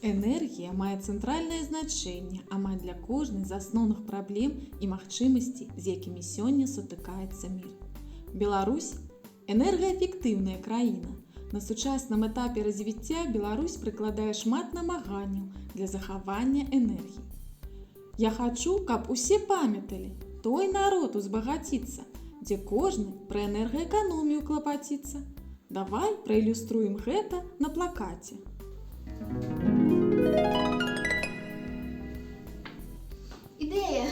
Энергія мае цэнтральнае значэнне амаль для кожнай з асноўных праблем і магчымасцей, з якімі сёння сутыкаецца мір. Беларусь – энергаэфектыўная краіна. На сучасным этапе развіцця Беларусь прыкладае шмат намаганняў для захавання энергіі. Я хачу, каб усе памяталі, той народ узбагаціцца, дзе кожны пра энергаэканомію клапаціцца. Давай праілюструем гэта на плакаце. Ідея!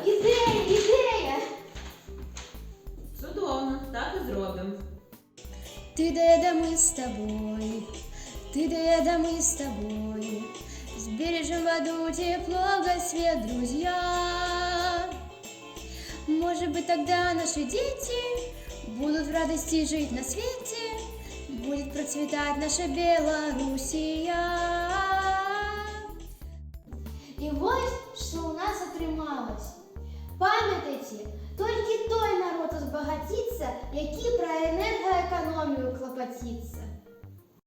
Ідея! Чудово, так і зробимо. Ты да я, да мы с тобой, ты да я, да мы с тобой, сбережем воду, тепло, свет, друзья. Может быть, тогда наши дети будут в радости жить на свете, будет процветать наша Белоруссия. І ось, що у нас отрималось. Пам'ятайте, тільки той народ збагатиться, який про енергоекономію клопотиться.